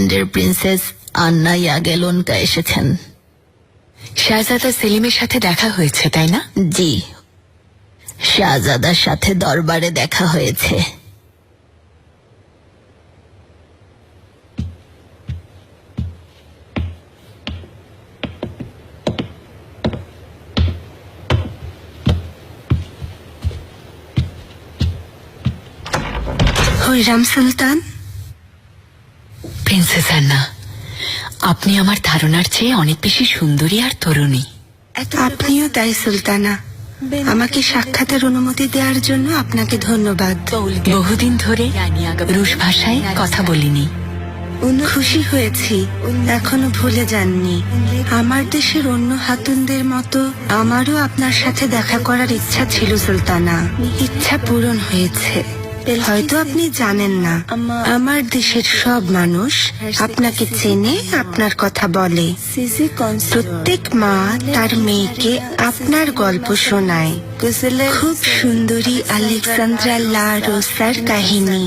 থাইল্যান্ডের প্রিন্সেস আন্না ইয়াগেলনকা এসেছেন। শাহজাদা সেলিমের সাথে দেখা হয়েছে, তাই না? জি, শাহজাদার সাথে দরবারে দেখা হয়েছে। হইরাম সুলতান। প্রিন্সেস আন্না, আপনি আমার ধারণার চেয়ে অনেক বেশি সুন্দরী আর তরুণী। আপনিও তাই সুলতানা। আমাকে সাক্ষাতের অনুমতি দেওয়ার জন্য আপনাকে ধন্যবাদ। বহুদিন ধরে রুশ ভাষায় কথা বলিনি। খুশি হয়েছি এখনো ভুলে যাননি। আমার দেশের অন্য হাতুনদের মতো আমারও আপনার সাথে দেখা করার ইচ্ছা ছিল সুলতানা। ইচ্ছা পূরণ হয়েছে। হয়তো আপনি জানেন না, আমার দেশের সব মানুষ আপনাকে চেনে, আপনার কথা বলে। প্রত্যেক মা তার মেয়েকে আপনার গল্প শোনায়। খুব সুন্দরী আলেকজান্দ্রা লা রোসার কাহিনী।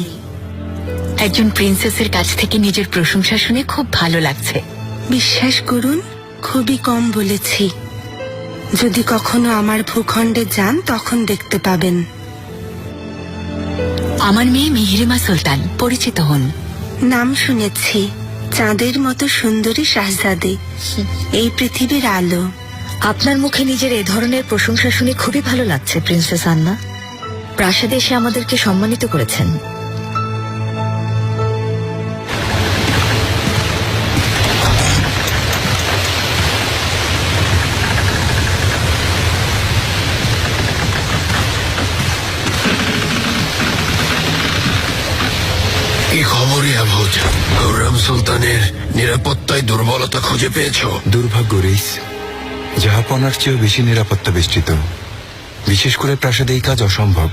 একজন প্রিন্সেসের কাছ থেকে নিজের প্রশংসা শুনে খুব ভালো লাগছে। বিশ্বাস করুন, খুবই কম বলেছি। যদি কখনো আমার ভূখণ্ডে যান তখন দেখতে পাবেন। আমার মেয়ে মিহরিমা সুলতান, পরিচিত হন। নাম শুনেছি, চাঁদের মতো সুন্দরী শাহজাদে, এই পৃথিবীর আলো। আপনার মুখে নিজের এ ধরনের প্রশংসা শুনে খুবই ভালো লাগছে প্রিন্সেস আন্না। প্রাসাদে এসে আমাদেরকে সম্মানিত করেছেন। কি খবর ইয়াভুজ? খুররম সুলতানের নিরাপত্তায় দুর্বলতা খুঁজে পেয়েছো? দুর্ভাগ্য রেইস, জাহাপনার চেয়েও বেশি নিরাপত্তা বেষ্টিত। বিশেষ করে প্রাসাদে এই কাজ অসম্ভব।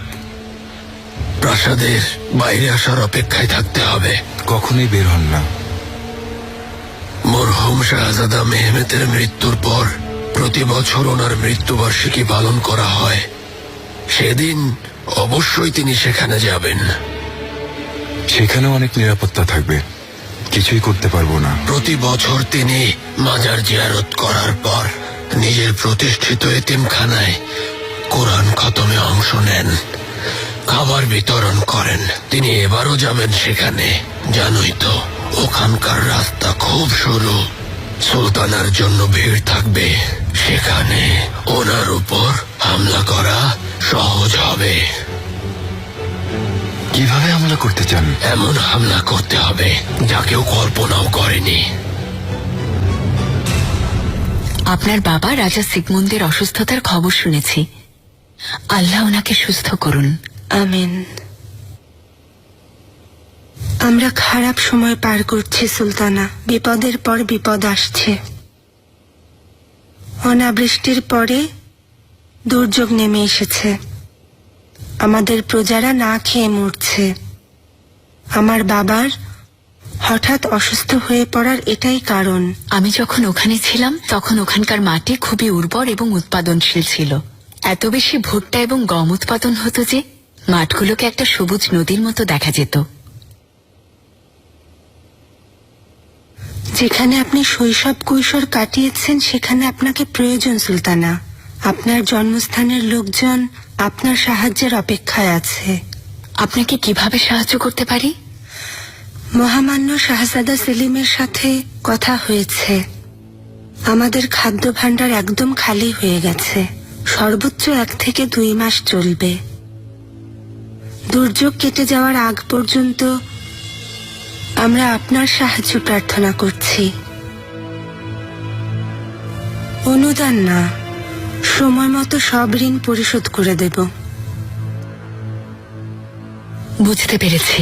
প্রাসাদের বাইরে আসার অপেক্ষায় থাকতে হবে। কখনোই বের হন না। মরহুম শাহজাদা মেহমেতের মৃত্যুর পর প্রতি বছর ওনার মৃত্যুবার্ষিকী পালন করা হয়। সেদিন অবশ্যই তিনি সেখানে যাবেন। সেখানেও অনেক নিরাপত্তা থাকবে, কিছুই করতে পারবো না। প্রতি বছর তিনি মাজার জিয়ারত করার পর নিজের প্রতিষ্ঠিত এতিমখানায় কোরআন খতমে অংশ নেন, খাবার বিতরণ করেন। তিনি এবারও যাবেন সেখানে। জানোই তো, ওখানকার রাস্তা খুব সরু। সুলতানার জন্য ভিড় থাকবে। সেখানে ওনার উপর হামলা করা সহজ হবে। কিভাবে হামলা করতে চান? এমন হামলা করতে হবে যা কেউ কল্পনাও করেনি। আপনার বাবা রাজা সিগমুন্দের অসুস্থতার খবর শুনেছি। আল্লাহ ওনাকে সুস্থ করুন। আমিন। আমরা খারাপ সময় পার করছি সুলতানা। বিপদের পর বিপদ আসছে। অনাবৃষ্টির পরে দুর্যোগ নেমে এসেছে। আমাদের প্রজারা না খেয়ে মরছে। আমার বাবার হঠাৎ অসুস্থ হয়ে পড়ার এটাই কারণ। আমি যখন ওখানে ছিলাম তখন ওখানকার মাটি খুবই উর্বর এবং উৎপাদনশীল ছিল। এত বেশি ভুট্টা এবং গম উৎপাদন হতো যে মাঠগুলোকে একটা সবুজ নদীর মতো দেখা যেত। যেখানে আপনি শৈশব কৈশোর কাটিয়েছেন সেখানে আপনাকে প্রয়োজন সুলতানা। আপনার জন্মস্থানের লোকজন আপনার সাহায্যের অপেক্ষায় আছে। আপনাকে কিভাবে সাহায্য করতে পারি? মহামান্য শাহজাদা সেলিমের সাথে কথা হয়েছে। আমাদের খাদ্য ভাণ্ডার একদম খালি হয়ে গেছে। সর্বোচ্চ 1 থেকে 2 মাস চলবে। দুর্যোগ কেটে যাওয়ার আগ পর্যন্ত আমরা আপনার সাহায্য প্রার্থনা করছি। অনুদান না, সময় মতো সব ঋণ পরিশোধ করে দেব। বুঝতে পেরেছি।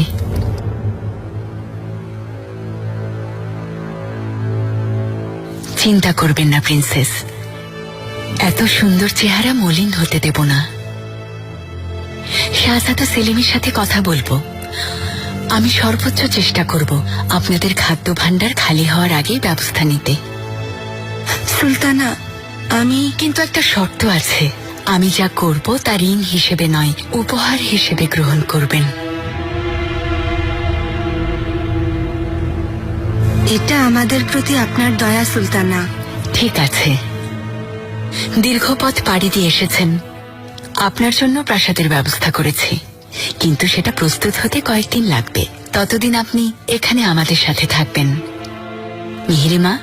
চিন্তা করবেন না প্রিন্সেস, এত সুন্দর চেহারা মলিন হতে দেব না। শাহজাদা সেলিমের সাথে কথা বলবো। আমি সর্বোচ্চ চেষ্টা করব আপনাদের খাদ্য ভাণ্ডার খালি হওয়ার আগেই ব্যবস্থা নিতে। সুলতানা, আমি কিন্তু একটা শর্ত আছে। আমি যা করব তা ঋণ হিসেবে নয়, উপহার হিসেবে গ্রহণ করবেন। এটা আমাদের প্রতি আপনার দয়া সুলতানা। ঠিক আছে, দীর্ঘ পথ পাড়ি দিয়ে এসেছেন, আপনার জন্য প্রাসাদের ব্যবস্থা করেছি, কিন্তু সেটা প্রস্তুত হতে কয়েকদিন লাগবে। ততদিন আপনি এখানে আমাদের সাথে থাকবেন। মিহিরিমা,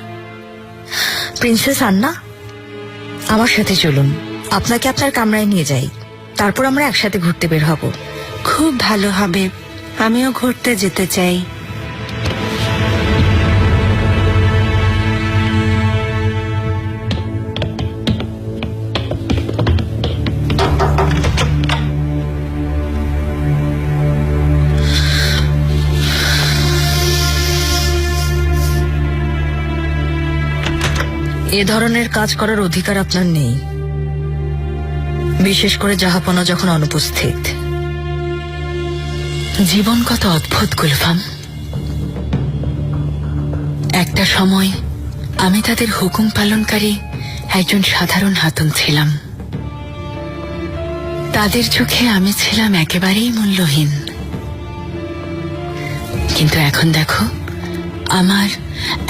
প্রিন্সেস আন্না, আমার সাথে চলুন, আপনাকে আপনার কামরায় নিয়ে যাই, তারপর আমরা একসাথে ঘুরতে বের হব। খুব ভালো হবে, আমিও ঘুরতে যেতে চাই। এ ধরনের কাজ করার অধিকার আপনার নেই, বিশেষ করে জাহাপনা যখন অনুপস্থিত। জীবন কত অদ্ভুত গুলফাম। একটা সময় আমি তাদের হুকুম পালনকারী একজন সাধারণ হাতুন ছিলাম। তাদের চোখে আমি ছিলাম একেবারেই মূল্যহীন, কিন্তু এখন দেখো, আমার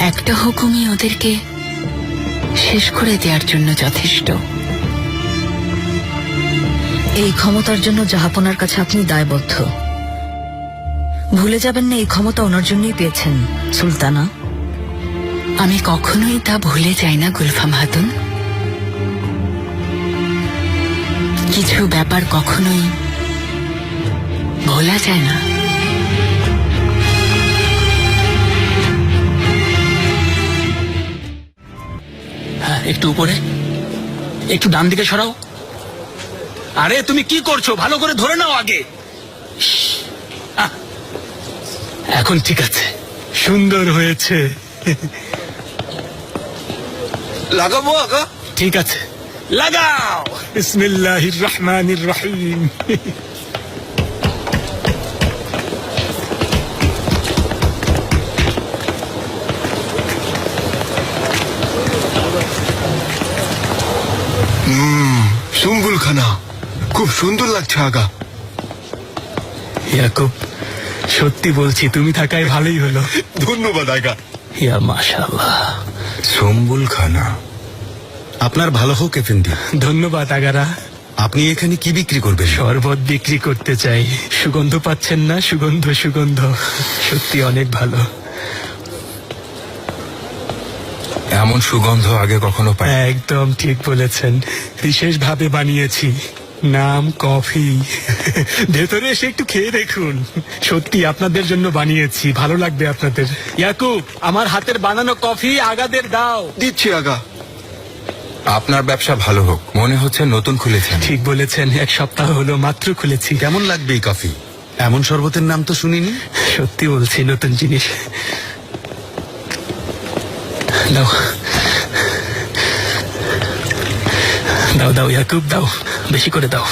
একটা হুকুমই ওদেরকে শেষ করে দেওয়ার জন্য যথেষ্ট। এই ক্ষমতার জন্য জাহাপনার কাছে আপনি দায়বদ্ধ। ভুলে যাবেন না, এই ক্ষমতা ওনার জন্যই পেয়েছেন সুলতানা। আমি কখনোই তা ভুলে যাই না গুলফাম হাতুন। কিছু ব্যাপার কখনোই ভোলা যায় না। হ্যাঁ, একটু উপরে, একটু ডান দিকে সরাও। আরে তুমি কি করছো, ভালো করে ধরে নাও আগে। আহ, এখন ঠিক আছে, সুন্দর হয়েছে। লাগাবো আগা? ঠিক আছে, লাগাও। বিসমিল্লাহির রহমানির রহিম। সুম্বুলখানা খুব সুন্দর লাগছে আগা। ইয়াকুব, সত্যি বলছি, তুমি থাকায় ভালোই হলো। ধন্যবাদ আগা। ইয়া মাশাআল্লাহ। সুম্বুলখানা, আপনার ভালো হোক এফেন্দি। ধন্যবাদ আগারা। আপনি এখানে কি বিক্রি করবেন? শরবত বিক্রি করতে চাই। সুগন্ধ পাচ্ছেন না? সুগন্ধ সুগন্ধ, সত্যি অনেক ভালো। এমন সুগন্ধ আগে কখনো পাই। একদম ঠিক বলেছেন, বিশেষভাবে বানিয়েছি। নাম কফি। ভেতরে এসে একটু খেয়ে দেখুন, সত্যি আপনাদের জন্য বানিয়েছি, ভালো লাগবে আপনাদের। ইয়াকুব, আমার হাতের বানানো কফি আগাদের দাও। দিচ্ছি আগা। আপনার ব্যবসা ভালো হোক, মনে হচ্ছে নতুন খুলেছেন। ঠিক বলেছেন, এক সপ্তাহ হলো মাত্র খুলেছি। কেমন লাগবে এই কফি? এমন শরবতের নাম তো শুনিনি। সত্যি বলছি, নতুন জিনিস। দাও দাও দাও ইয়াকুব, দাও, বেশি করে দাও।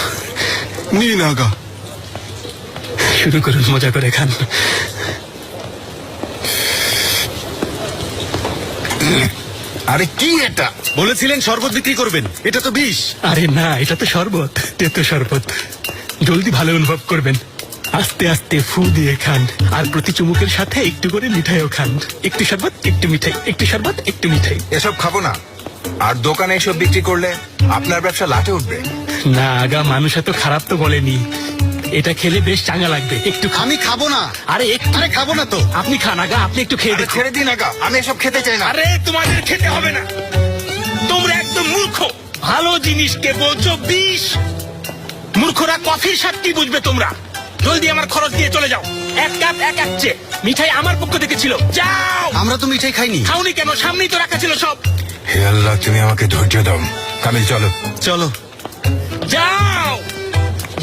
নিন আগা। শুরু করুন, মজা করে খান। আরে কি এটা? বলেছিলেন শরবত বিক্রি করবেন, এটা তো বিষ। আরে না, এটা তো শরবত, তেতো শরবত। জলদি ভালো অনুভব করবেন। আস্তে আস্তে ফু দিয়ে খান, আর প্রতি চুমুকের সাথে একটু করে মিঠাইও খান। একটু শরবত, একটু মিঠাই, একটু শরবত, একটু মিঠাই। এসব খাবো না, আর দোকানে এসব বিক্রি করলে আপনার ব্যবসা লাটে উঠবে। না আগা, মানুষ এত খারাপ তো বলেনি। এটা খেলে বেশ চাঙ্গা লাগবে। একটু আমি খাবো না। আরে একটু। আরে খাবো না তো। আপনি খান আগা, আপনি একটু খেয়ে দেখুন। ছেড়ে দিন আগা, আমি এসব খেতে চাই না। আরে তোমাদের খেতে হবে না, তোমরা একদম মূর্খ। ভালো জিনিসকে বলছো বিষ। মূর্খরা কফির স্বাদ কি বুঝবে তোমরা? জলদি আমার খরচ দিয়ে চলে যাও। এক কাপ এক একচে মিঠাই আমার পক্ষ থেকে ছিল। যাও। আমরা তো মিঠাই খাইনি। খাওনি কেন? সামনেই তো রাখা ছিল সব। হে আল্লাহ, তুমি আমাকে ধৈর্য দাও। কামিল চলো চলো। যাও,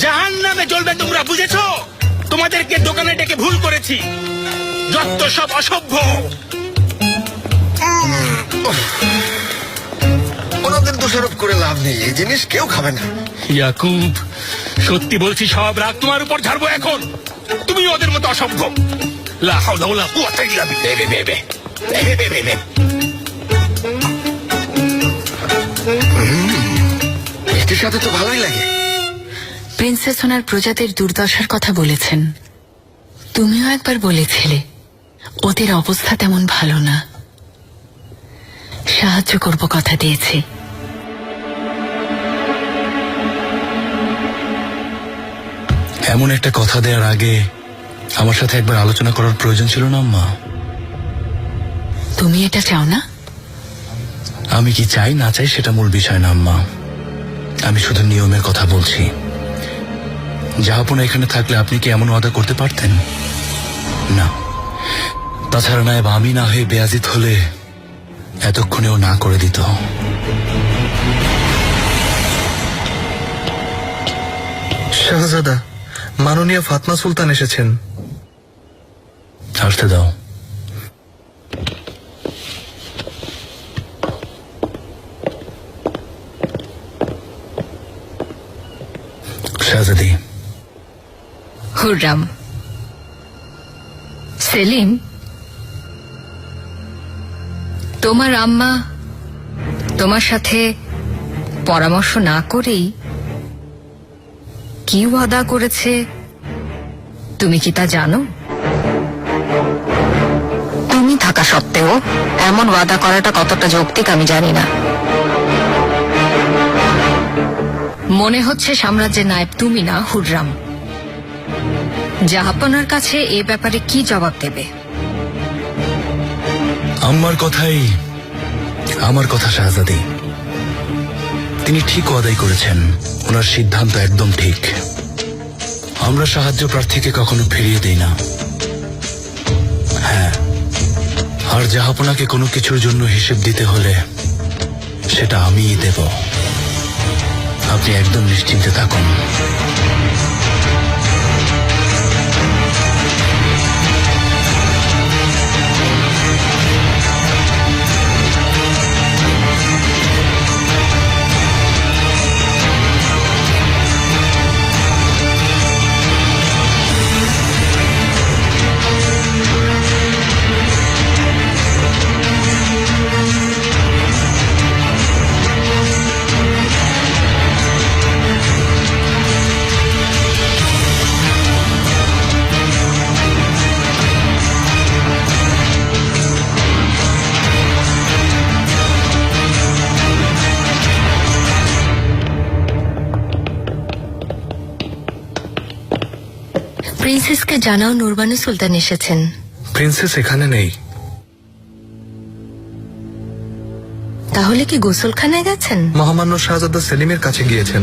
জাহান্নামে জ্বলবে তোমরা, বুঝেছো? তোমাদেরকে দোকানে ডেকে ভুল করেছি, যত সব অসভ্য। ওনাদের দোষারোপ করে লাভ নেই, এই জিনিস কেউ খাবে না। ইয়াকুব, সত্যি বলছি, সব রাগ তোমার উপর ঝাড়বো এখন। তুমি ওদের মতো অসভ্য। লা হাওলা ওয়ালা কুওয়াতা ইল্লা বিল্লাহ। বে বে বে বে বে বে বে। মিষ্টির সাথে তো ভালোই লাগে। প্রিন্সেস ওনার প্রজাদের দুর্দশার কথা বলেছেন। তুমিও একবার বলেছিলে ওদের অবস্থা তেমন ভালো না। সাহায্য করব কথা দিয়েছি। এমন একটা কথা দেওয়ার আগে আমার সাথে একবার আলোচনা করার প্রয়োজন ছিল না আম্মা? তুমি এটা চাও না? আমি কি চাই না চাই সেটা মূল বিষয় না আম্মা। আমি শুধু নিয়মের কথা বলছি। জাহাপনা এখানে থাকলে আপনি কি এমন ওয়াদা করতে পারতেন? না। তাছাড়া নায়েব আমি না হয়ে বেয়াজিত হলে এতক্ষণেও না করে দিত। শাহজাদা, মাননীয় ফাতমা সুলতান এসেছেন। আসতে দাও। শাহজাদি। হুররাম, সেলিম, তোমার আম্মা তোমার সাথে পরামর্শ না করেই কি ওয়াদা করেছে তুমি কি তা জানো? তুমি থাকা সত্ত্বেও এমন ওয়াদা করাটা কতটা যৌক্তিক আমি জানি না। মনে হচ্ছে সাম্রাজ্যের নায়েব তুমি না, হুররাম। জাহাপনার কাছে এ ব্যাপারে কি জবাব দেবে? আম্মার কথাই আমার কথা শাহজাদি। তিনি ঠিক ওয়াদাই করেছেন। ওনার সিদ্ধান্ত একদম ঠিক। আমরা সাহায্য প্রার্থীকে কখনো ফিরিয়ে দেই না। হ্যাঁ, আর জাহাপনাকে কোনো কিছুর জন্য হিসেব দিতে হলে সেটা আমিই দেব। আপনি একদম নিশ্চিন্তে থাকুন। প্রিন্সেসকে জানাও নুরবানু সুলতান এসেছেন। প্রিন্সেস এখানে নেই। তাহলে কি গোসলখানায় গেছেন? মহামান্য শাহজাদা সেলিমের কাছে গিয়েছেন।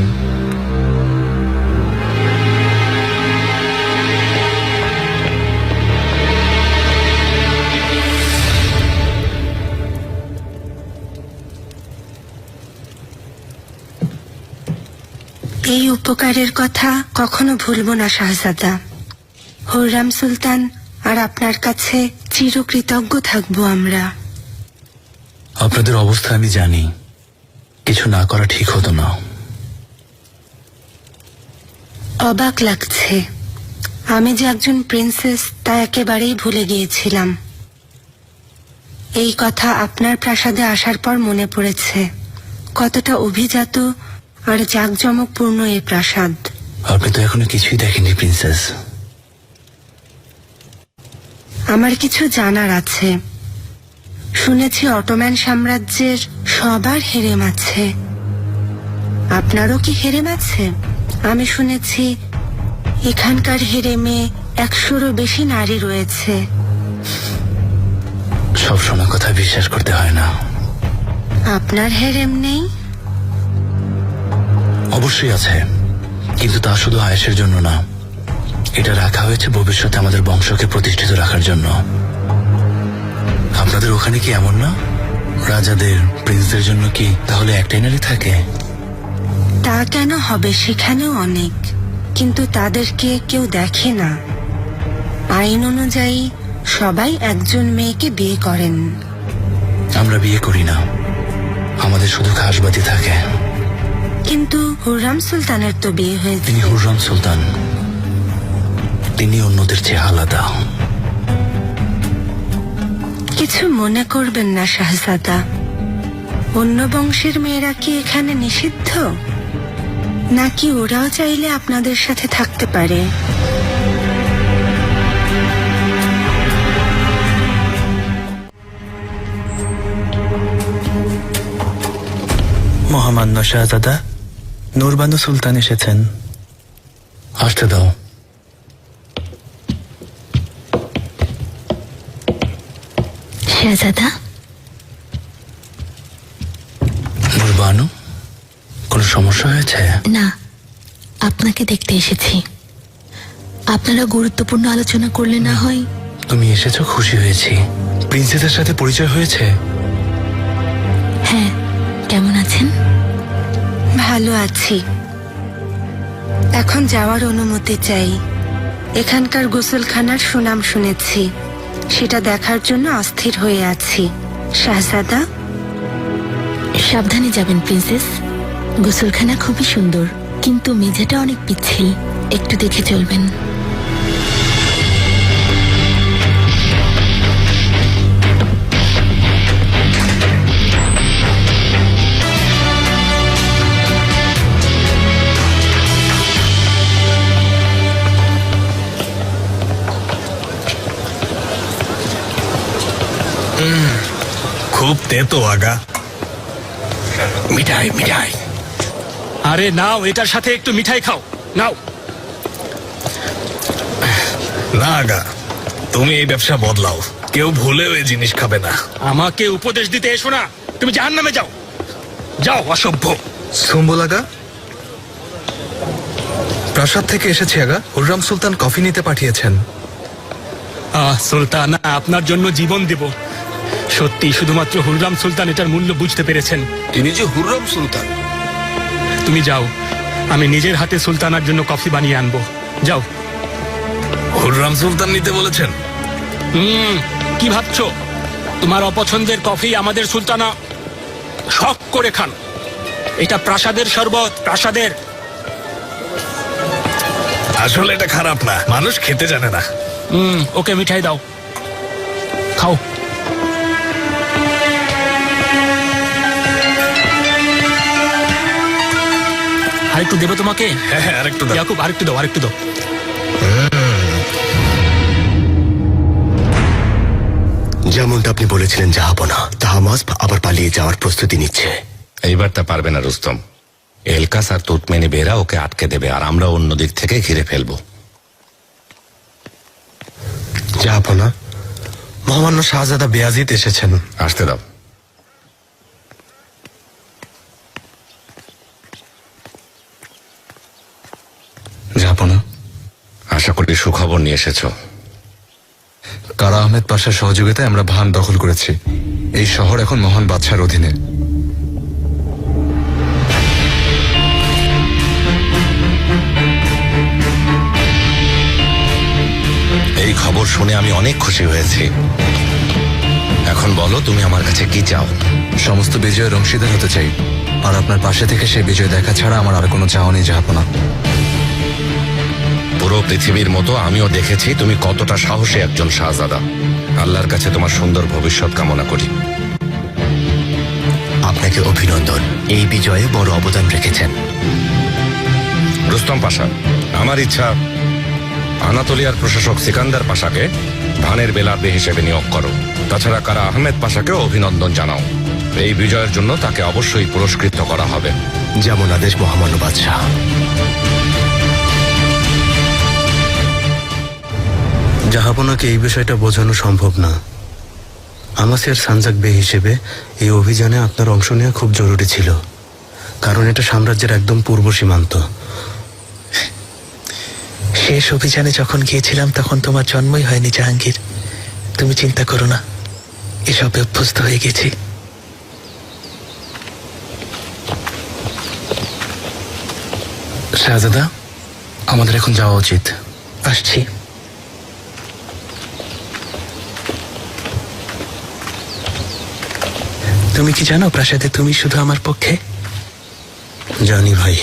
এই উপকারের কথা কখনো ভুলব না শাহজাদা। হুররাম সুলতান আর আপনার কাছে চিরকৃতজ্ঞ থাকবো আমরা। আপনাদের অবস্থা আমি জানি। কিছু না করা ঠিক হতো না। অবাক লাগছে, আমি যে একজন প্রিন্সেস তা একেবারেই ভুলে গিয়েছিলাম। এই কথা আপনার প্রাসাদে আসার পর মনে পড়েছে কতটা অভিজাত আর জাঁকজমকপূর্ণ এই প্রাসাদ। আপনি তো এখনো কিছুই দেখেননি প্রিন্সেস। আমার কিছু জানার আছে। শুনেছি অটোম্যান সাম্রাজ্যের সবার হেরেম আছে। আপনারও কি হেরেম আছে? আমি শুনেছি এখানকার হেরেমে 100-রও বেশি নারী রয়েছে। সব শোনা কথা বিশ্বাস করতে হয় না। আপনার হেরেম নেই? অবশ্যই আছে, কিন্তু তা শুধু আয়েশের জন্য না। এটা রাখা হয়েছে ভবিষ্যতে আমাদের বংশকে প্রতিষ্ঠিত রাখার জন্য। আপনাদের ওখানে কি এমন না? রাজাদের, প্রিন্সদের জন্য কি তাহলে একটাই নারী থাকে? তা কেন হবে? সেখানেও অনেক, কিন্তু তাদেরকে কেউ দেখে না। আইন অনুযায়ী সবাই একজন মেয়েকে বিয়ে করেন। আমরা বিয়ে করি না, আমাদের শুধু খাসবাতি থাকে। কিন্তু হুররাম সুলতানের তো বিয়ে হয়েছে। তিনি হুররাম সুলতান, তিনি অন্যদের চেয়ে আলাদা। কিছু মনে করবেন না শাহজাদা। অন্য বংশের মেয়েরা কি এখানে নিষিদ্ধ, নাকি ওরাও চাইলে আপনাদের সাথে থাকতে পারে? মহামান্য শাহজাদা, নূরবানু সুলতান এসেছেন। আসতে দাও। শাহজাদা, নূরবানু, কোনো সমস্যা হয়েছে? না, আপনাকে দেখতে এসেছি। আপনারা গুরুত্বপূর্ণ আলোচনা করলে না হয়। তুমি এসেছো, খুশি হয়েছি। প্রিন্সেসের সাথে পরিচয় হয়েছে? হ্যাঁ, কেমন আছেন? ভালো আছি। এখন যাওয়ার অনুমতি চাই। এখানকার গোসলখানার সুনাম শুনেছি, সেটা দেখার জন্য অস্থির হয়ে আছি। শাহজাদা, সাবধানে যাবেন প্রিন্সেস। গোসলখানা খুবই সুন্দর, কিন্তু মেঝেটা অনেক পিচ্ছিল, একটু দেখে চলবেন। খুব তেতো আগা। মিঠাই মিঠাই, আরে নাও, এটার সাথে একটু মিঠাই খাও, নাও। না আগা, তুমি এই ব্যবসা বদলাও, কেউ ভুলেও এই জিনিস খাবে না। আমাকে উপদেশ দিতে এসো না, তুমি জাহান্নামে যাও, যাও অসভ্য। সুম্বুল আগা, প্রাসাদ থেকে এসেছি আগা। হুররাম সুলতান কফি নিতে পাঠিয়েছেন। সুলতান, আপনার জন্য জীবন দেব। সত্যি শুধুমাত্র হুররাম সুলতান এটার মূল্য বুঝতে পেরেছেন। তিনি যে হুররাম সুলতান। তুমি যাও, আমি নিজের হাতে সুলতানার জন্য কফি বানিয়ে আনবো, যাও। হুররাম সুলতান নিতে বলেছেন? কি ভাবছো? তোমার অপছন্দের কফি আমাদের সুলতানা শখ করে খান। এটা প্রাসাদের শরবত, প্রাসাদের। আসলে এটা খারাপ না, মানুষ খেতে জানে না। ওকে মিঠাই দাও, খাও। আরেকটু দেবো তোমাকে? হ্যাঁ, আরেকটু দাও। ইয়াকুব, আরেকটু দাও, আরেকটু দাও। যেমনটা আপনি বলেছিলেন জাহাপনা, তাহমাস আবার পালিয়ে যাওয়ার প্রস্তুতি নিচ্ছে। এইবার তা পারবে না রুস্তম। এলকাস আর তুতমেনি বেরা ওকে আটকে দেবে, আর আমরা অন্য দিক থেকে ঘিরে ফেলবো। জাহাপনা, মহামান্য শাহজাদা বেয়াজিদ এসেছেন। আসতে দাও। যাবো না। আশা করি সুখবর নিয়ে এসেছো। কারা আহমেদ পাশার সহযোগিতায় আমরা ভান দখল করেছি। এই শহর এখন মহান বাদশার অধীনে। এই খবর শুনে আমি অনেক খুশি হয়েছি। এখন বলো, তুমি আমার কাছে কি চাও? সমস্ত বিজয়ের অংশীদার হতে চাই, আর আপনার পাশে থেকে সেই বিজয় দেখা ছাড়া আমার আর কোনো চাওয়া নেই জাহাপনা। পুরো পৃথিবীর মতো আমিও দেখেছি তুমি কতটা সাহসী একজন শাহজাদা। আল্লাহর কাছে তোমার সুন্দর ভবিষ্যৎ কামনা করি। আপনাকে অভিনন্দন, এই বিজয়ে বড় অবদান রেখেছেন। রুস্তম পাশা, আমার ইচ্ছা আনাতোলিয়ার প্রশাসক সিকান্দার পাশাকে ভানের বেলাবে হিসেবে নিয়োগ করো। তাছাড়া কারা আহমেদ পাশাকেও অভিনন্দন জানাও। এই বিজয়ের জন্য তাকে অবশ্যই পুরস্কৃত করা হবে। যেমন আদেশ মহামান্য বাদশাহ। জাহাপনাকে এই বিষয়টা বোঝানো সম্ভব না। আমাসিয়ার সানজাক বে হিসেবে এই অভিযানে আপনার অংশ নেওয়া খুব জরুরি ছিল, কারণ এটা সাম্রাজ্যের একদম পূর্ব সীমান্ত। শেষ অভিযানে যখন গিয়েছিলাম তখন তোমার জন্মই হয়নি জাহাঙ্গীর। তুমি চিন্তা করো না, এসবে অভ্যস্ত হয়ে গেছি। শাহজাদা, আমাদের এখন যাওয়া উচিত। আসছি। তুমি কি জানো প্রাসাদে তুমি শুধু আমার পক্ষে? জানি ভাই,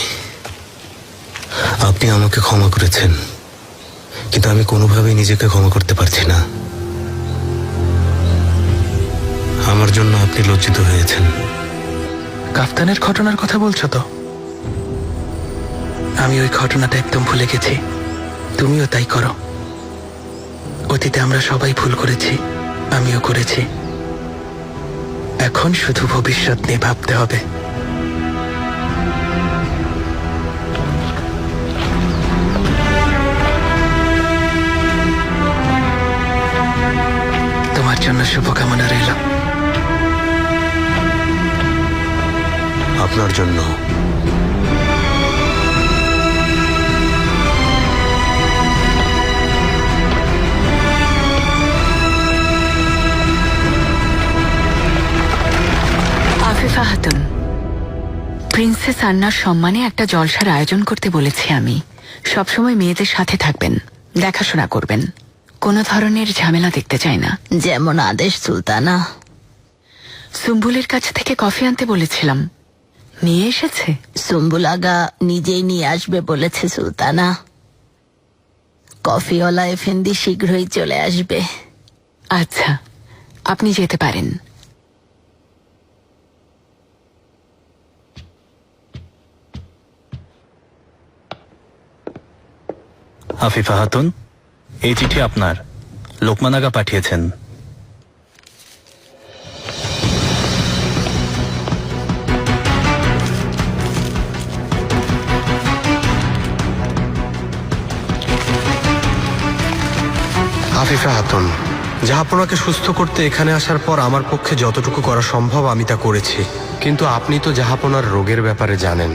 আপনি আমাকে ক্ষমা করেছেন, কিন্তু আমি কোনোভাবেই নিজেকে ক্ষমা করতে পারছি না। আমার জন্য আপনি লজ্জিত হয়েছেন। কাফতানের ঘটনার কথা বলছো তো? আমি ওই ঘটনাটা একদম ভুলে গেছি, তুমিও তাই করো। অতীতে আমরা সবাই ভুল করেছি, আমিও করেছি। এখন শুধু ভবিষ্যৎ নিয়ে ভাবতে হবে। জন্য শুভকামনা রইল। আপনার জন্য। আফিফা খাতুন, প্রিন্সেস আন্নার সম্মানে একটা জলসার আয়োজন করতে বলেছি আমি। সবসময় মেয়েদের সাথে থাকবেন, দেখাশোনা করবেন, কোনো ধরনের ঝামেলা দেখতে চাই না। যেমন আদেশ সুলতানা। সুম্বুলের কাছ থেকে কফি আনতে বলেছিলাম, নিয়ে এসেছে? সুম্বুল আগা নিজেই নিয়ে আসবে বলেছে সুলতানা। কফিওয়ালা এফেন্দি শীঘ্রই চলে আসবে। আচ্ছা, আপনি যেতে পারেন। আফিফা খাতুন, এই চিঠি আপনার। লোকমান আগা পাঠিয়েছেন। আফিফা খাতুন, জাহাপনাকে সুস্থ করতে এখানে আসার পর আমার পক্ষে যতটুকু করা সম্ভব আমি তা করেছি। কিন্তু আপনি তো জাহাপনার রোগের ব্যাপারে জানেন।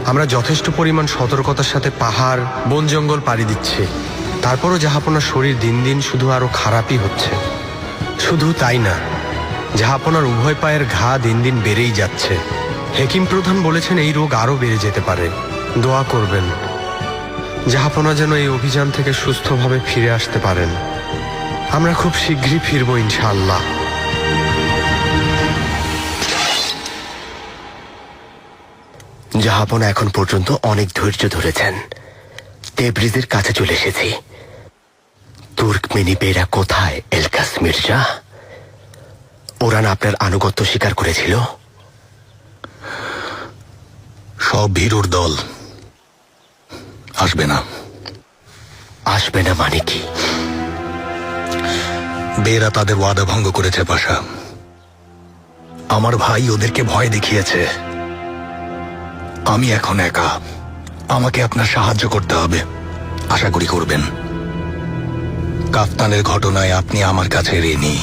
আমরা যথেষ্ট পরিমাণ সতর্কতার সাথে পাহাড় বন জঙ্গল পাড়ি দিচ্ছি, তারপরও জাহাপনার শরীর দিন দিন শুধু আরো খারাপই হচ্ছে। শুধু তাই না, জাহাপনার উভয় পায়ের ঘা দিন দিন বেড়েই যাচ্ছে। হেকিম প্রধান বলেছেন এই রোগ আরো বেড়ে যেতে পারে। দোয়া করবেন জাহাপনা যেন এই অভিযান থেকে সুস্থভাবে ফিরে আসতে পারেন। আমরা খুব শীঘ্রই ফিরবো ইনশাআল্লাহ। জাহাপনা এখন পর্যন্ত অনেক ধৈর্য ধরেছেন। তেব্রিজের কাছে চলে এসেছি। তুর্কমেনি বেরা কোথায় এলকাস মির্জা? ওরা না আপনার আনুগত্য স্বীকার করেছিল? সব ভীরুর দল আসবে না। আসবে না মানে কি? বেরা তাদের ওয়াদা ভঙ্গ করেছে পাশা। আমার ভাই ওদেরকে ভয় দেখিয়েছে। আমি এখন একা, আমাকে আপনার সাহায্য করতে হবে। আশা করি করবেন। কাফতানের ঘটনায় আপনি আমার কাছে ঋণী।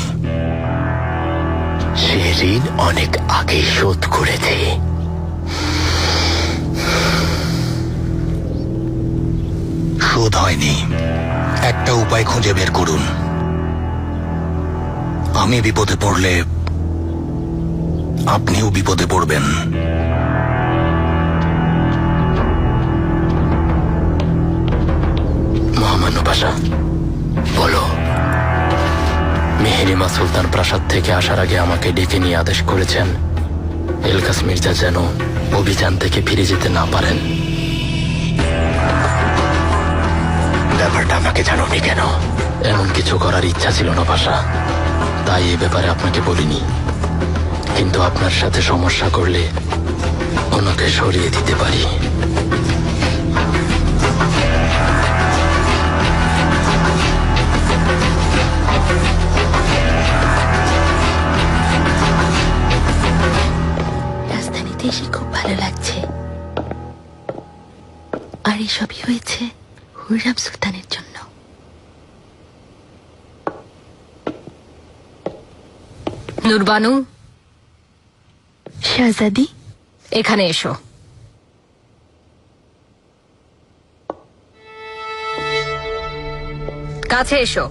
সে ঋণ অনেক আগেই শোধ করেছে। শোধ হয়নি। একটা উপায় খুঁজে বের করুন। আমি বিপদে পড়লে আপনিও বিপদে পড়বেন। মহামান্য পাশা, বলো। মেহেরিমা সুলতান প্রাসাদ থেকে আসার আগে আমাকে ডেকে নিয়ে আদেশ করেছেন এলকাস মির্জা যেন অভিযান থেকে ফিরে যেতে না পারেন। ব্যাপারটা আমাকে জানোনি কেন? এমন কিছু করার ইচ্ছা ছিল না পাশা, তাই এ ব্যাপারে আপনাকে বলিনি। কিন্তু আপনার সাথে সমস্যা করলে ওনাকে সরিয়ে দিতে পারি। রাজধানীতে এসে খুব ভালো লাগছে। আর এসবই হয়েছে হুররাম সুলতানের জন্য। নুরবানু, শাহজাদি, এখানে এসো। কাছে এসো।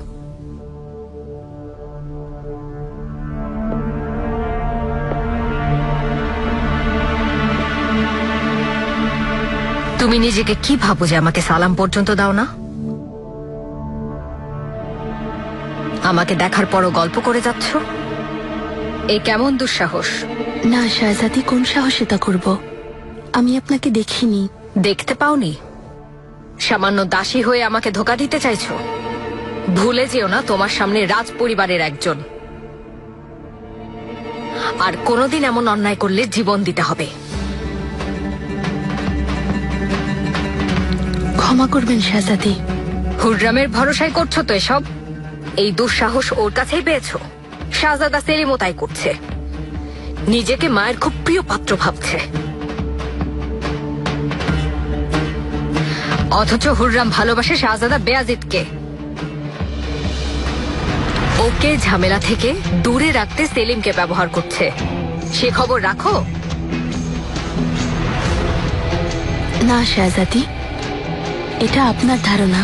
তুমি নিজেকে কি ভাবো যে আমাকে সালাম পর্যন্ত দাও না? আমাকে দেখার পরও গল্প করে যাচ্ছ? এই কেমন দুঃসাহস? না শাহজাদি, কোন সাহসে তা করব? আমি আপনাকে দেখিনি। দেখতে পাওনি? সামান্য দাসী হয়ে আমাকে ধোঁকা দিতে চাইছো? ভুলে যেও না তোমার সামনে রাজ পরিবারের একজন। আর কোনোদিন এমন অন্যায় করলে জীবন দিতে হবে। ক্ষমা করবেন শাহজাদি। হুররামের ভরসায় করছো তো এসব? এই দুঃসাহস ওর কাছেই পেয়েছো? শাহজাদা সেলিমও তাই করছে। নিজেকে মায়ের খুব প্রিয় পাত্র ভাবছে, অথচ হুররাম ভালোবাসে শাহজাদা বেয়াজিদকে। ওকে ঝামেলা থেকে দূরে রাখতে সেলিমকে ব্যবহার করছে, সে খবর রাখো। না শাহজাদি, এটা আপনার ধারণা।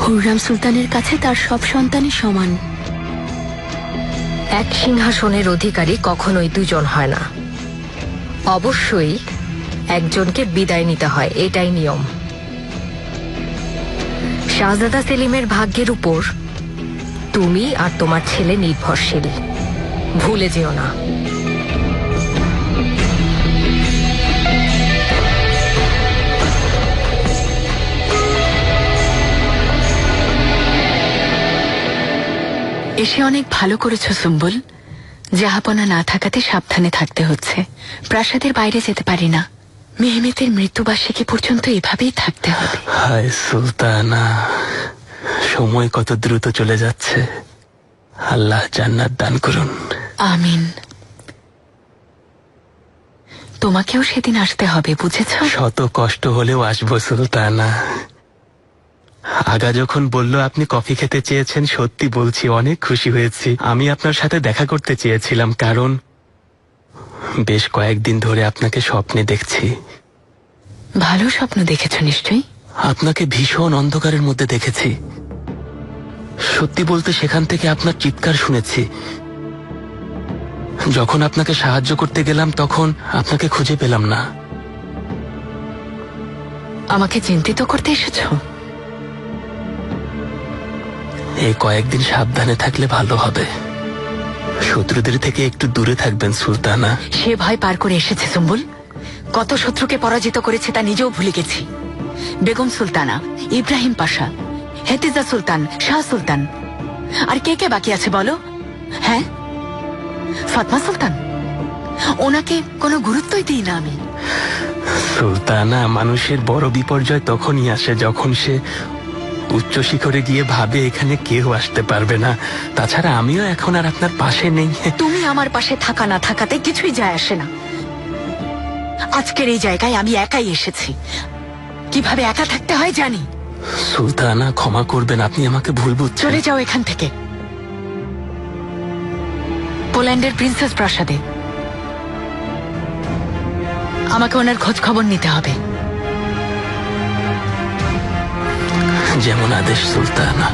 হুররাম সুলতানের কাছে তার সব সন্তানই সমান। এক সিংহাসনের অধিকারী কখনোই দুজন হয় না, অবশ্যই একজনকে বিদায় নিতে হয়, এটাই নিয়ম। শাহজাদা সেলিমের ভাগ্যের উপর তুমি আর তোমার ছেলে নির্ভরশীল, ভুলে যেও না। এসে অনেক ভালো করেছো সুম্বুল। জাহাপনা না থাকাতে সাবধানে থাকতে হচ্ছে। প্রাসাদের বাইরে যেতে পারি না। মেহমেতের মৃত্যুবার্ষিকী পর্যন্ত এভাবেই থাকতে হবে। হায় সুলতানা, সময় কত দ্রুত চলে যাচ্ছে। আল্লাহ জান্নাত দান করুন। আমিন। তোমাকেও সেদিন আসতে হবে, বুঝেছ? শত কষ্ট হলেও আসবো সুলতানা। আগা যখন বলল আপনি কফি খেতে চেয়েছেন, সত্যি বলছি অনেক খুশি হয়েছি। আমি আপনার সাথে দেখা করতে চেয়েছিলাম, কারণ বেশ কয়েকদিন ধরে আপনাকে স্বপ্নে দেখছি। ভালো স্বপ্ন দেখেছ নিশ্চয়ই। আপনাকে ভীষণ অন্ধকারের মধ্যে দেখেছি। সত্যি বলতে সেখান থেকে আপনার চিৎকার শুনেছি। যখন আপনাকে সাহায্য করতে গেলাম তখন আপনাকে খুঁজে পেলাম না। আমাকে চিন্তিত করতে এসেছো? এই কয়েকদিন সাবধানে থাকলে ভালো হবে। শত্রুদের থেকে একটু দূরে থাকবেন সুলতানা। সে ভয় পার করে এসেছে সুম্বুল। কত শত্রুকে পরাজিত করেছে তা নিজেও ভুলে গেছি। বেগম সুলতানা, ইব্রাহিম পাশা, হেতিজা সুলতান, শাহ সুলতান, আর কে কে বাকি আছে বলো? হ্যাঁ, ফাতমা সুলতান। ওনাকে কোনো গুরুত্বই দিই না আমি। সুলতানা, মানুষের বড় বিপর্যয় তখনই আসে যখন সে উচ্চ শিখরে গিয়ে ভাবে এখানে কেউ আসতে পারবে না। তাছাড়া আমিও এখন আর আপনার পাশে নেই। তুমি আমার পাশে থাকা না থাকাতে কিছুই যায় আসে না। আজকের এই জায়গায় আমি একাই এসেছি। কিভাবে একা থাকতে হয় জানি। সুলতানা, ক্ষমা করবেন, আপনি আমাকে ভুল বুঝছেন। চলে যাও এখান থেকে, পোল্যান্ডের প্রিন্সেস প্রাসাদে। আমাকে ওনার খোঁজ খবর নিতে হবে। যেমন আদেশ সুলতানা।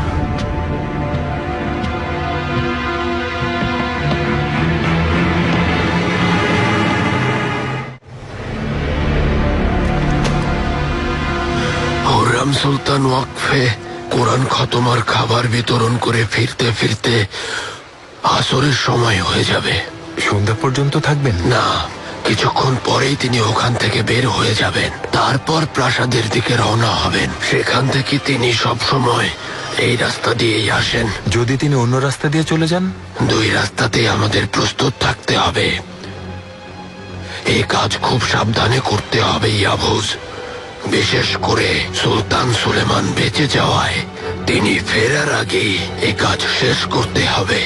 হুররাম সুলতান ওয়াকফে কোরআন খতমার খাবার বিতরণ করে ফিরতে ফিরতে আসরের সময় হয়ে যাবে। সন্ধ্যা পর্যন্ত থাকবেন? না, কিছুক্ষণ পরেই তিনি ওখান থেকে বের হয়ে যাবেন। তারপর প্রাসাদের দিকে রওনা হবেন। সেখান থেকে তিনি সব সময় এই রাস্তা দিয়েই আসেন। যদি তিনি অন্য রাস্তা দিয়ে চলে যান? দুই রাস্তাতেই আমাদের প্রস্তুত থাকতে হবে। এই কাজ খুব সাবধানে করতে হবে ইয়াবুজ। বিশেষ করে সুলতান সুলেমান বেঁচে যাওয়ায় তিনি ফেরার আগেই এই কাজ শেষ করতে হবে।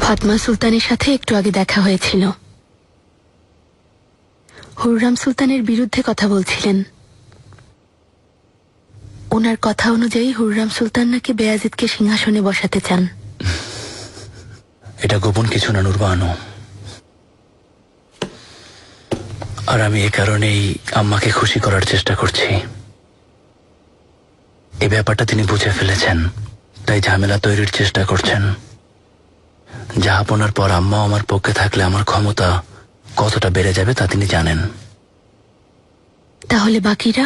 ফাতমা সুলতানের সাথে একটু আগে দেখা হয়েছিল। হুররাম সুলতানের বিরুদ্ধে কথা বলছিলেন। ওনার কথা অনুযায়ী হুররাম সুলতান নাকি বেয়াজিদকে সিংহাসনে বসাতে চান। এটা গোপন কিছু না নুরবানু। আর আমি এ কারণেই আম্মাকে খুশি করার চেষ্টা করছি। এই ব্যাপারটা তিনি বুঝে ফেলেছেন, তাই ঝামেলা তৈরির চেষ্টা করছেন। জাহাপনার পর আম্মা আমার পক্ষে থাকলে আমার ক্ষমতা কতটা বেড়ে যাবে তা তিনি জানেন। তাহলে বাকিরা?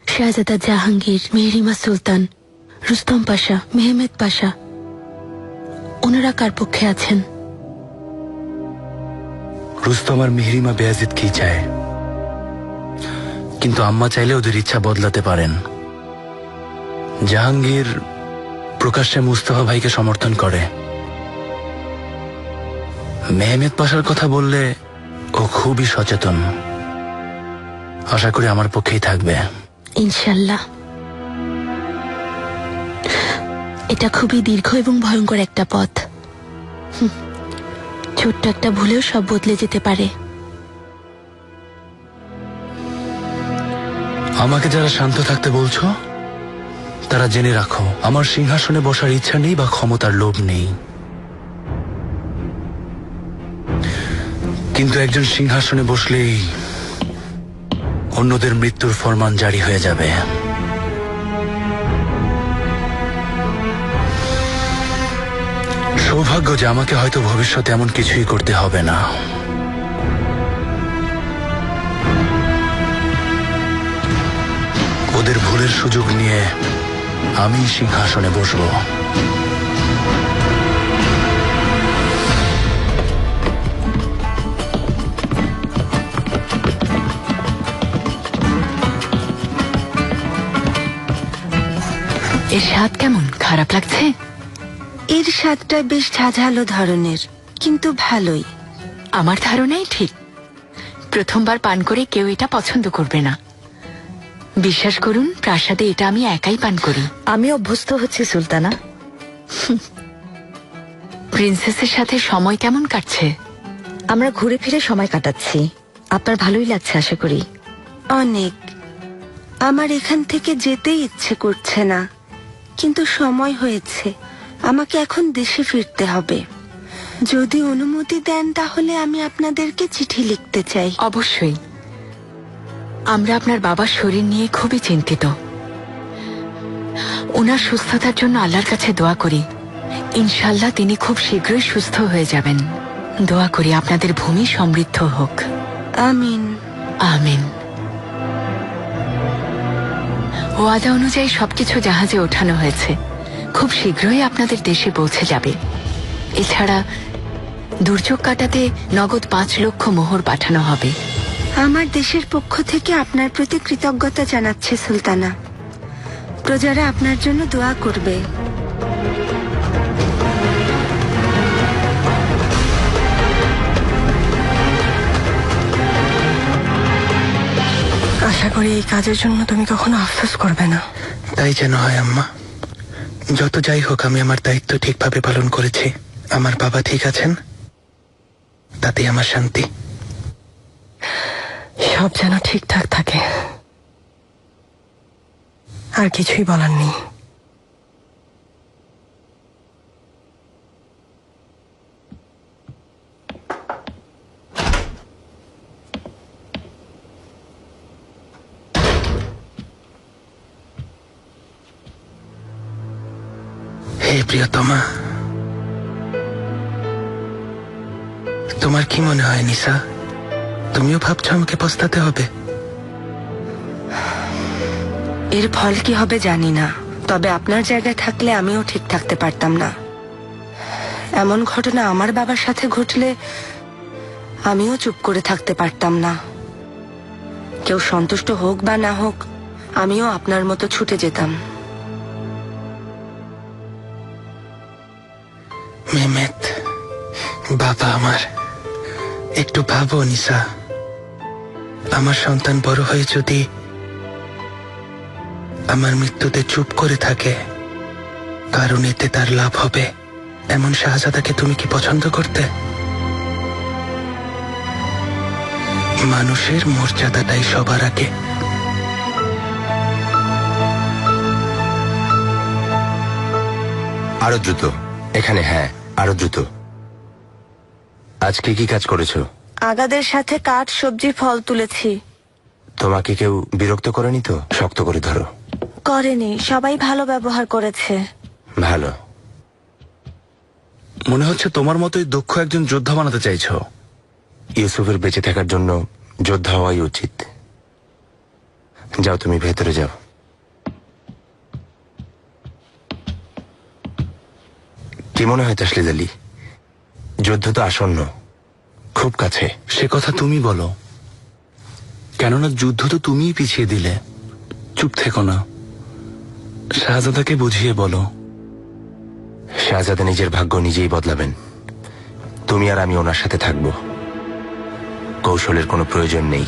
শাহজাদা জাহাঙ্গীর, মেহরিমা সুলতান, রুস্তম পাশা, মেহমেদ পাশা, ওনারা কার পক্ষে আছেন? রুস্তম আর মেহরিমা বেয়াজিদ কি চায়, কিন্তু আম্মা চাইলে ওদের ইচ্ছা বদলাতে পারেন। জাহাঙ্গীর প্রকাশ্যে মুস্তাফা ভাইকে সমর্থন করে। মেহমেদ পাশার কথা বললে ও খুবই সচেতন। আশা করি আমার পক্ষেই থাকবে ইনশাল্লাহ। এটা খুবই দীর্ঘ এবং ভয়ঙ্কর একটা পথ। ছোট্ট একটা ভুলেও সব বদলে যেতে পারে। আমাকে যারা শান্ত থাকতে বলছো তারা জেনে রাখো, আমার সিংহাসনে বসার ইচ্ছা নেই বা ক্ষমতার লোভ নেই, কিন্তু একজন সিংহাসনে বসলেই অন্যদের মৃত্যুর ফরমান জারি হয়ে যাবে। সৌভাগ্য যে আমাকে হয়তো ভবিষ্যতে এমন কিছুই করতে হবে না। ওদের ভুলের সুযোগ নিয়ে আমি সিংহাসনে বসবো। এর স্বাদ কেমন? খারাপ লাগছে? এর স্বাদটা বেশ ঝাঁঝালো ধরনের, কিন্তু ভালোই। আমার ধারণাই ঠিক। প্রথমবার পান করে কেউ এটা পছন্দ করবে না। বিশ্বাস করুন, প্রাসাদে এটা আমি একাই পান করি। আমি অভ্যস্ত হচ্ছি সুলতানা। প্রিন্সেসের সাথে সময় কেমন কাটছে? আমরা ঘুরে ফিরে সময় কাটাচ্ছি। আপনার ভালোই লাগছে আশা করি। অনেক। আমার এখান থেকে যেতেই ইচ্ছে করছে না, কিন্তু সময় হয়েছে। আমাকে এখন দেশে ফিরতে হবে। যদি অনুমতি দেন তাহলে আমি আপনাদেরকে চিঠি লিখতে চাই। অবশ্যই। আমরা আপনার বাবার শরীর নিয়ে খুবই চিন্তিত। ওনার সুস্থতার জন্য আল্লাহর কাছে দোয়া করি। ইনশাল্লাহ তিনি খুব শীঘ্রই সুস্থ হয়ে যাবেন। দোয়া করি আপনাদের ভূমি সমৃদ্ধ হোক। আমিন। আমিন। ওয়াদা অনুযায়ী সবকিছু জাহাজে ওঠানো হয়েছে। খুব শীঘ্রই আপনাদের দেশে পৌঁছে যাবে। এছাড়া দুর্যোগ কাটাতে নগদ 5 লক্ষ মোহর পাঠানো হবে। আমার দেশের পক্ষ থেকে আপনার প্রতি কৃতজ্ঞতা জানাচ্ছে সুলতানা। প্রজারা আপনার জন্য দোয়া করবে। আশা করি এই কাজের জন্য তুমি কখনো আফসোস করবে না। তাই যেন হয় আম্মা। যত যাই হোক, আমি আমার দায়িত্ব ঠিকভাবে পালন করেছি। আমার বাবা ঠিক আছেন, তাতেই আমার শান্তি। সব যেন ঠিকঠাক থাকে, আর কিছুই বলার নেই। হে প্রিয়তমা, তোমার কি মনে হয় নিসা? তুমিও ভাবছো আমাকে পস্তাতে হবে? এর ফল কি হবে জানি না, তবে আপনার জায়গায় থাকলে আমিও ঠিক থাকতে পারতাম না। এমন ঘটনা আমার বাবার সাথে ঘটলে আমিও চুপ করে থাকতে পারতাম না। কেউ সন্তুষ্ট হোক বা না হোক, আমিও আপনার মতো ছুটে যেতাম। মেহমেদ, বাবা আমার, একটু ভাবো নিসা। আমার সন্তান বড় হয়ে যদি আমার মৃত্যুতে চুপ করে থাকে, কারণ এতে তার লাভ হবে, এমন শাহজাদাকে তুমি কি পছন্দ করতে? মানুষের মর্যাদাটাই সবার আগে। আরো দ্রুত এখানে। হ্যাঁ, আরো দ্রুত। আজকে কি কাজ করেছো? আগাদের সাথে কাঠ, সবজি, ফল তুলেছি। তোমাকে কেউ বিরক্ত করেনি তো? শক্ত করে ধরো। করেনি, সবাই ভালো ব্যবহার করেছে। ভালো। মনে হচ্ছে তোমার মতোই দক্ষ একজন যোদ্ধা বানাতে চাইছো। ইউসুফের বেঁচে থাকার জন্য যোদ্ধা হওয়াই উচিত। যাও, তুমি ভেতরে যাও। কি মনে হয় তাসলিদ আলী? যুদ্ধ তো আসন্ন, খুব কাছে। সে কথা তুমি বলো, কেননা যুদ্ধ তো তুমিই পিছিয়ে দিলে। চুপ থেকো না, শাহজাদাকে বুঝিয়ে বলো। শাহজাদা নিজের ভাগ্য নিজেই বদলাবেন। তুমি আর আমি ওনার সাথে থাকবো। কৌশলের কোনো প্রয়োজন নেই।